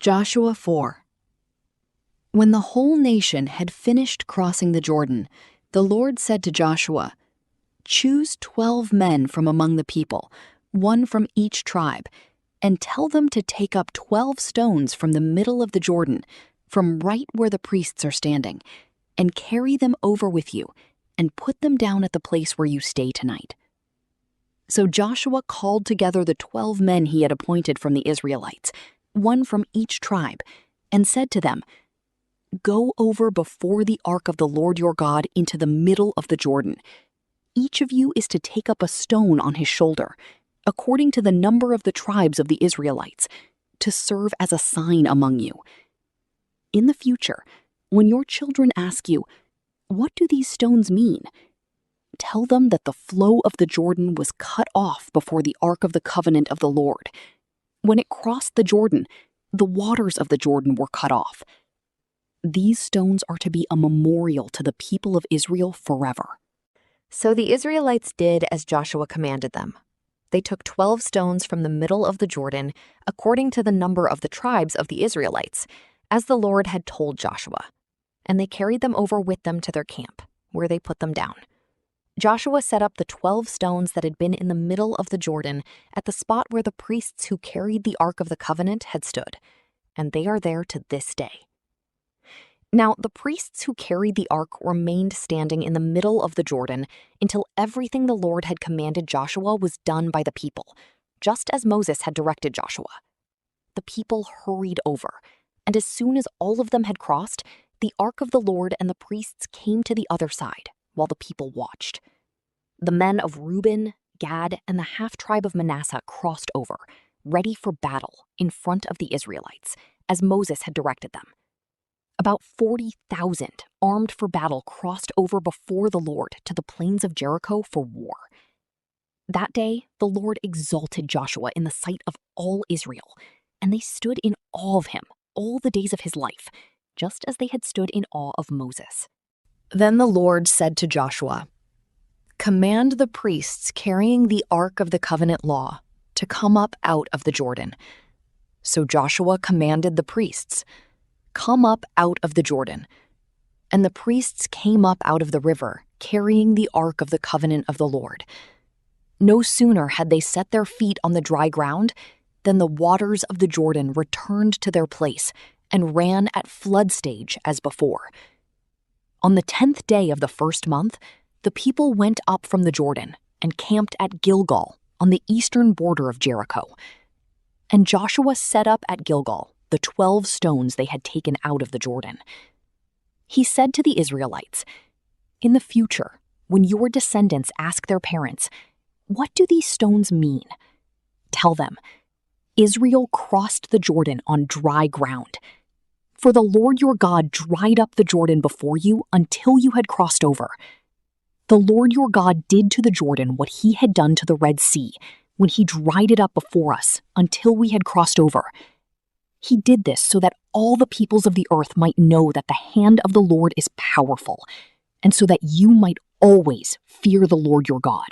Joshua 4. When the whole nation had finished crossing the Jordan, the Lord said to Joshua, "Choose 12 men from among the people, one from each tribe, and tell them to take up 12 stones from the middle of the Jordan, from right where the priests are standing, and carry them over with you, and put them down at the place where you stay tonight." So Joshua called together the 12 men he had appointed from the Israelites, one from each tribe, and said to them, "Go over before the ark of the Lord your God into the middle of the Jordan. Each of you is to take up a stone on his shoulder, according to the number of the tribes of the Israelites, to serve as a sign among you. In the future, when your children ask you, 'What do these stones mean?' tell them that the flow of the Jordan was cut off before the ark of the covenant of the Lord. When it crossed the Jordan, the waters of the Jordan were cut off. These stones are to be a memorial to the people of Israel forever." So the Israelites did as Joshua commanded them. They took 12 stones from the middle of the Jordan, according to the number of the tribes of the Israelites, as the Lord had told Joshua. And they carried them over with them to their camp, where they put them down. Joshua set up the 12 stones that had been in the middle of the Jordan at the spot where the priests who carried the Ark of the Covenant had stood, and they are there to this day. Now, the priests who carried the ark remained standing in the middle of the Jordan until everything the Lord had commanded Joshua was done by the people, just as Moses had directed Joshua. The people hurried over, and as soon as all of them had crossed, the ark of the Lord and the priests came to the other side, while the people watched. The men of Reuben, Gad, and the half-tribe of Manasseh crossed over, ready for battle in front of the Israelites, as Moses had directed them. About 40,000 armed for battle crossed over before the Lord to the plains of Jericho for war. That day, the Lord exalted Joshua in the sight of all Israel, and they stood in awe of him all the days of his life, just as they had stood in awe of Moses. Then the Lord said to Joshua, "Command the priests carrying the Ark of the Covenant law to come up out of the Jordan." So Joshua commanded the priests, "Come up out of the Jordan." And the priests came up out of the river, carrying the Ark of the Covenant of the Lord. No sooner had they set their feet on the dry ground than the waters of the Jordan returned to their place and ran at flood stage as before. On the 10th day of the first month, the people went up from the Jordan and camped at Gilgal on the eastern border of Jericho. And Joshua set up at Gilgal the 12 stones they had taken out of the Jordan. He said to the Israelites, "In the future, when your descendants ask their parents, 'What do these stones mean?' tell them, 'Israel crossed the Jordan on dry ground. For the Lord your God dried up the Jordan before you until you had crossed over. The Lord your God did to the Jordan what he had done to the Red Sea, when he dried it up before us until we had crossed over. He did this so that all the peoples of the earth might know that the hand of the Lord is powerful, and so that you might always fear the Lord your God.